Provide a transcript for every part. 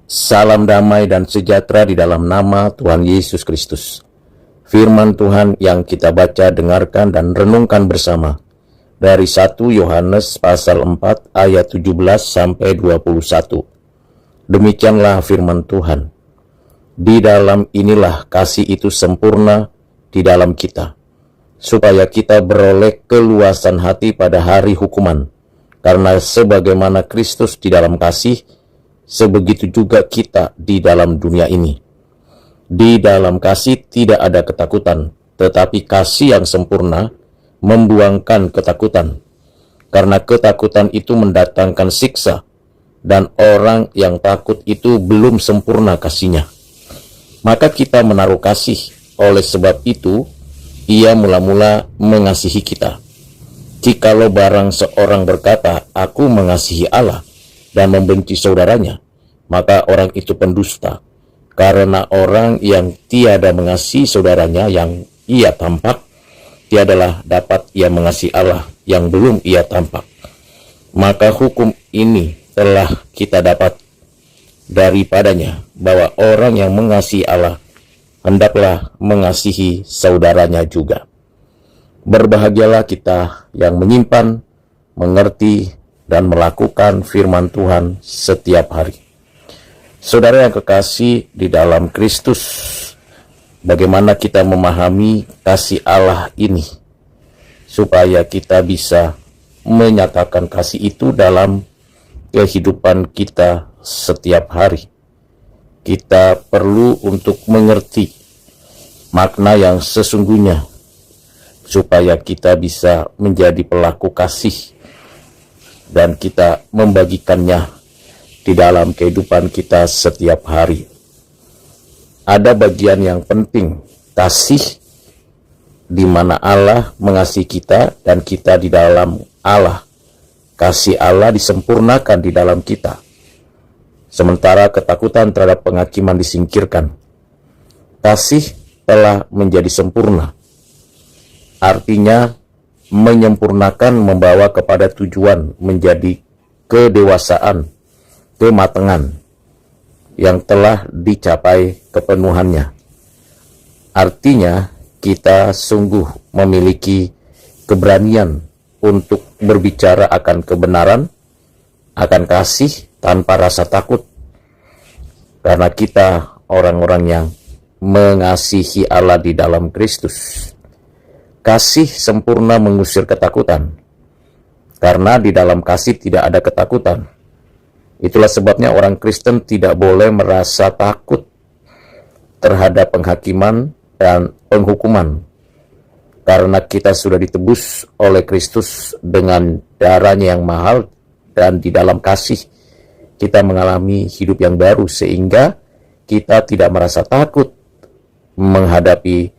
Salam damai dan sejahtera di dalam nama Tuhan Yesus Kristus. Firman Tuhan yang kita baca, dengarkan, dan renungkan bersama dari 1 Yohanes pasal 4 ayat 17 sampai 21. Demikianlah firman Tuhan. Di dalam inilah kasih itu sempurna di dalam kita, supaya kita beroleh keluasan hati pada hari hukuman. Karena sebagaimana Kristus di dalam kasih, sebegitu juga kita di dalam dunia ini. Di dalam kasih tidak ada ketakutan, tetapi kasih yang sempurna membuangkan ketakutan. Karena ketakutan itu mendatangkan siksa, dan orang yang takut itu belum sempurna kasihnya. Maka kita menaruh kasih, oleh sebab itu Ia mula-mula mengasihi kita. Jikalau barang seorang berkata, "Aku mengasihi Allah," dan membenci saudaranya, maka orang itu pendusta. Karena orang yang tiada mengasihi saudaranya yang ia tampak, tiadalah dapat ia mengasihi Allah yang belum ia tampak. Maka hukum ini telah kita dapat daripadanya, bahwa orang yang mengasihi Allah hendaklah mengasihi saudaranya juga. Berbahagialah kita yang menyimpan, mengerti, dan melakukan firman Tuhan setiap hari. Saudara yang kekasih di dalam Kristus, bagaimana kita memahami kasih Allah ini, supaya kita bisa menyatakan kasih itu dalam kehidupan kita setiap hari. Kita perlu untuk mengerti makna yang sesungguhnya, supaya kita bisa menjadi pelaku kasih dan kita membagikannya di dalam kehidupan kita setiap hari. Ada bagian yang penting, kasih, di mana Allah mengasihi kita dan kita di dalam Allah. Kasih Allah disempurnakan di dalam kita, sementara ketakutan terhadap penghakiman disingkirkan. Kasih telah menjadi sempurna, artinya menyempurnakan, membawa kepada tujuan menjadi kedewasaan, kematangan yang telah dicapai kepenuhannya. Artinya kita sungguh memiliki keberanian untuk berbicara akan kebenaran, akan kasih tanpa rasa takut, karena kita orang-orang yang mengasihi Allah di dalam Kristus. Kasih sempurna mengusir ketakutan, karena di dalam kasih tidak ada ketakutan. Itulah sebabnya orang Kristen tidak boleh merasa takut terhadap penghakiman dan penghukuman, karena kita sudah ditebus oleh Kristus dengan darahnya yang mahal, dan di dalam kasih kita mengalami hidup yang baru, sehingga kita tidak merasa takut menghadapi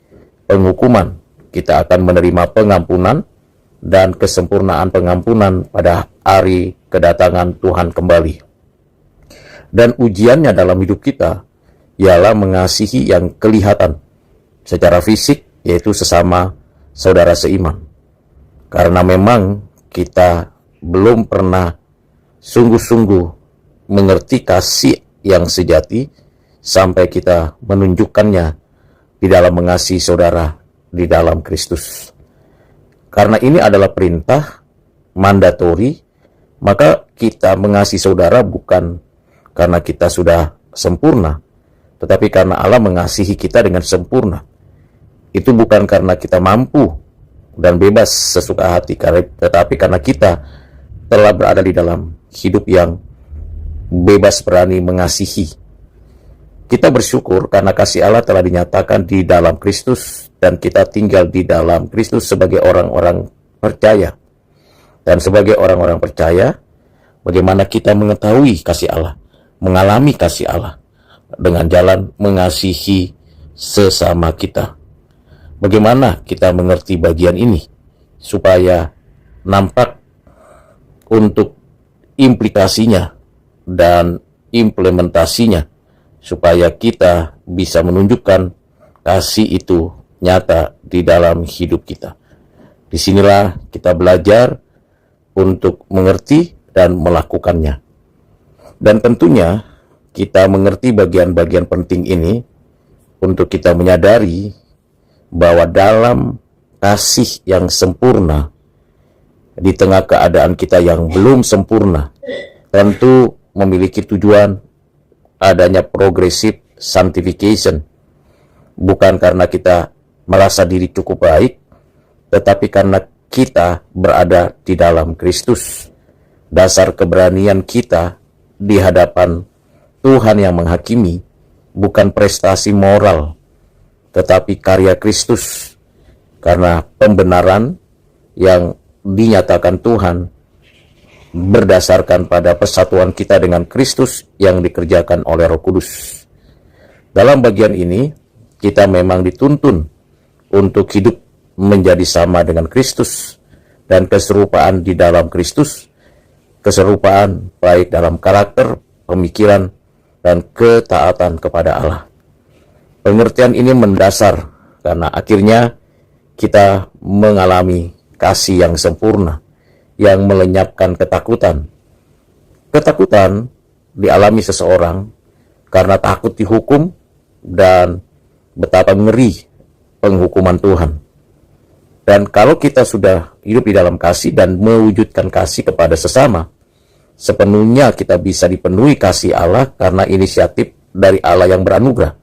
penghukuman. Kita akan menerima pengampunan dan kesempurnaan pengampunan pada hari kedatangan Tuhan kembali. Dan ujiannya dalam hidup kita ialah mengasihi yang kelihatan secara fisik, yaitu sesama saudara seiman. Karena memang kita belum pernah sungguh-sungguh mengerti kasih yang sejati sampai kita menunjukkannya di dalam mengasihi saudara di dalam Kristus. Karena ini adalah perintah mandatori, maka kita mengasihi saudara bukan karena kita sudah sempurna, tetapi karena Allah mengasihi kita dengan sempurna. Itu bukan karena kita mampu dan bebas sesuka hati, tetapi karena kita telah berada di dalam hidup yang bebas berani mengasihi. Kita bersyukur karena kasih Allah telah dinyatakan di dalam Kristus, dan kita tinggal di dalam Kristus sebagai orang-orang percaya. Dan sebagai orang-orang percaya, bagaimana kita mengetahui kasih Allah, mengalami kasih Allah dengan jalan mengasihi sesama kita. Bagaimana kita mengerti bagian ini supaya nampak untuk implikasinya dan implementasinya, supaya kita bisa menunjukkan kasih itu nyata di dalam hidup kita. Disinilah kita belajar untuk mengerti dan melakukannya. Dan tentunya kita mengerti bagian-bagian penting ini untuk kita menyadari bahwa dalam kasih yang sempurna, di tengah keadaan kita yang belum sempurna, tentu memiliki tujuan adanya progressive sanctification. Bukan karena kita merasa diri cukup baik, tetapi karena kita berada di dalam Kristus. Dasar keberanian kita di hadapan Tuhan yang menghakimi bukan prestasi moral, tetapi karya Kristus. Karena pembenaran yang dinyatakan Tuhan berdasarkan pada persatuan kita dengan Kristus yang dikerjakan oleh Roh Kudus. Dalam bagian ini, kita memang dituntun untuk hidup menjadi sama dengan Kristus dan keserupaan di dalam Kristus, keserupaan baik dalam karakter, pemikiran, dan ketaatan kepada Allah. Pengertian ini mendasar karena akhirnya kita mengalami kasih yang sempurna yang melenyapkan ketakutan. Ketakutan dialami seseorang karena takut dihukum dan betapa ngeri penghukuman Tuhan. Dan kalau kita sudah hidup di dalam kasih dan mewujudkan kasih kepada sesama, sepenuhnya kita bisa dipenuhi kasih Allah karena inisiatif dari Allah yang beranugerah.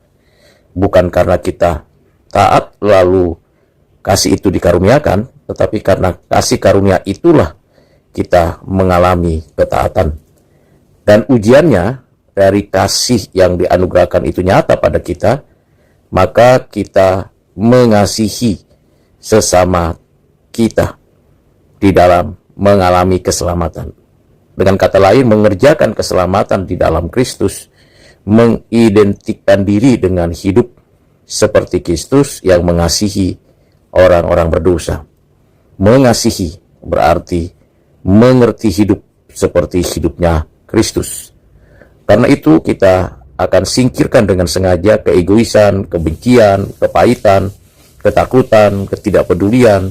Bukan karena kita taat lalu kasih itu dikaruniakan, tetapi karena kasih karunia itulah kita mengalami ketaatan. Dan ujiannya dari kasih yang dianugerahkan itu nyata pada kita, maka kita mengasihi sesama kita di dalam mengalami keselamatan. Dengan kata lain, mengerjakan keselamatan di dalam Kristus, mengidentikan diri dengan hidup seperti Kristus yang mengasihi orang-orang berdosa. Mengasihi berarti mengerti hidup seperti hidupnya Kristus. Karena itu kita akan singkirkan dengan sengaja keegoisan, kebencian, kepahitan, ketakutan, ketidakpedulian,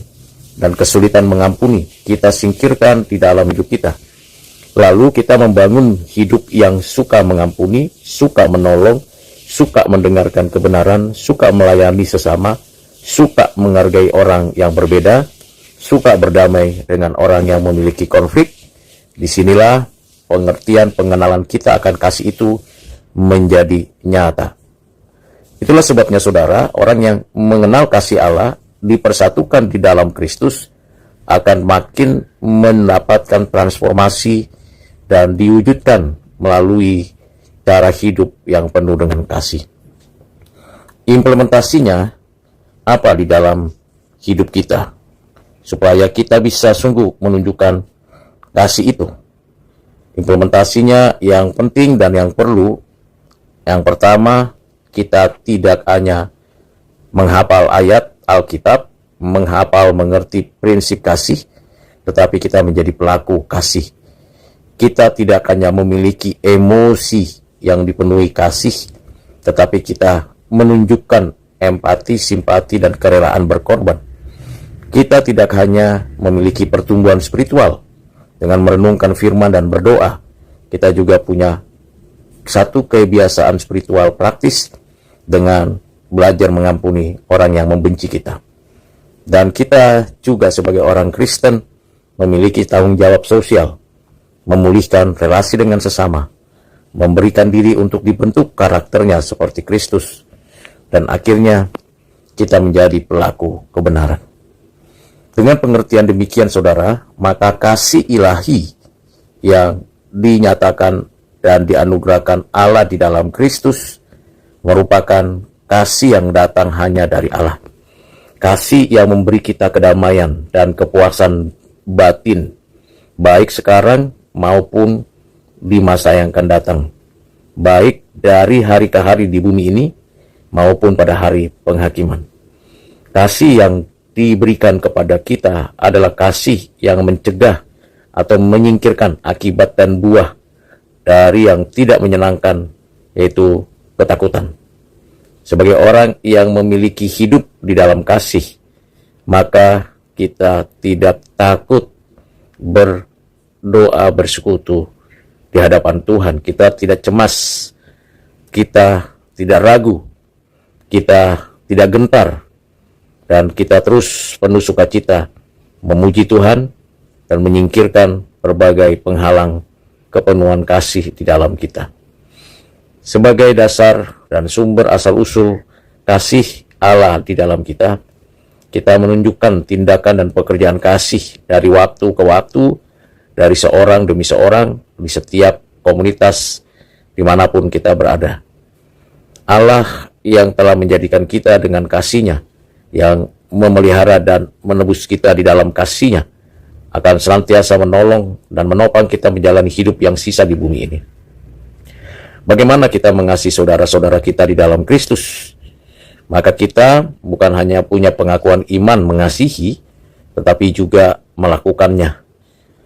dan kesulitan mengampuni. Kita singkirkan di dalam hidup kita. Lalu kita membangun hidup yang suka mengampuni, suka menolong, suka mendengarkan kebenaran, suka melayani sesama, suka menghargai orang yang berbeda, suka berdamai dengan orang yang memiliki konflik. Disinilah pengertian pengenalan kita akan kasih itu menjadi nyata. Itulah sebabnya saudara, orang yang mengenal kasih Allah dipersatukan di dalam Kristus akan makin mendapatkan transformasi dan diwujudkan melalui cara hidup yang penuh dengan kasih. Implementasinya apa di dalam hidup kita supaya kita bisa sungguh menunjukkan kasih itu? Implementasinya yang penting dan yang perlu, yang pertama, kita tidak hanya menghafal ayat Alkitab, menghafal mengerti prinsip kasih, tetapi kita menjadi pelaku kasih. Kita tidak hanya memiliki emosi yang dipenuhi kasih, tetapi kita menunjukkan empati, simpati, dan kerelaan berkorban. Kita tidak hanya memiliki pertumbuhan spiritual dengan merenungkan firman dan berdoa, kita juga punya satu kebiasaan spiritual praktis dengan belajar mengampuni orang yang membenci kita. Dan kita juga sebagai orang Kristen memiliki tanggung jawab sosial, memulihkan relasi dengan sesama, memberikan diri untuk dibentuk karakternya seperti Kristus, dan akhirnya kita menjadi pelaku kebenaran. Dengan pengertian demikian saudara, maka kasih ilahi yang dinyatakan dan dianugerahkan Allah di dalam Kristus merupakan kasih yang datang hanya dari Allah. Kasih yang memberi kita kedamaian dan kepuasan batin, baik sekarang maupun di masa yang akan datang, baik dari hari ke hari di bumi ini maupun pada hari penghakiman. Kasih yang diberikan kepada kita adalah kasih yang mencegah atau menyingkirkan akibat dan buah dari yang tidak menyenangkan, yaitu ketakutan. Sebagai orang yang memiliki hidup di dalam kasih, maka kita tidak takut berdoa bersekutu di hadapan Tuhan. Kita tidak cemas kita tidak ragu, kita tidak gentar, dan kita terus penuh sukacita memuji Tuhan dan menyingkirkan berbagai penghalang kepenuhan kasih di dalam kita. Sebagai dasar dan sumber asal-usul kasih Allah di dalam kita, kita menunjukkan tindakan dan pekerjaan kasih dari waktu ke waktu, dari seorang demi seorang, di setiap komunitas, dimanapun kita berada. Allah yang telah menjadikan kita dengan kasih-Nya, yang memelihara dan menebus kita di dalam kasih-Nya, akan senantiasa menolong dan menopang kita menjalani hidup yang sisa di bumi ini. Bagaimana kita mengasihi saudara-saudara kita di dalam Kristus? Maka kita bukan hanya punya pengakuan iman mengasihi, tetapi juga melakukannya.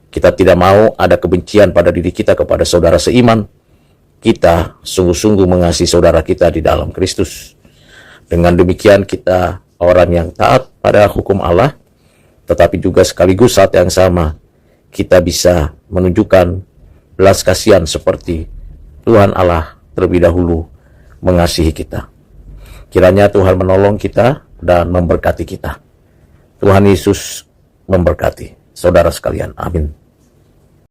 Kita tidak mau ada kebencian pada diri kita kepada saudara seiman. Kita sungguh-sungguh mengasihi saudara kita di dalam Kristus. Dengan demikian kita orang yang taat pada hukum Allah, tetapi juga sekaligus saat yang sama kita bisa menunjukkan belas kasihan seperti Tuhan Allah terlebih dahulu mengasihi kita. Kiranya Tuhan menolong kita dan memberkati kita. Tuhan Yesus memberkati saudara sekalian. Amin.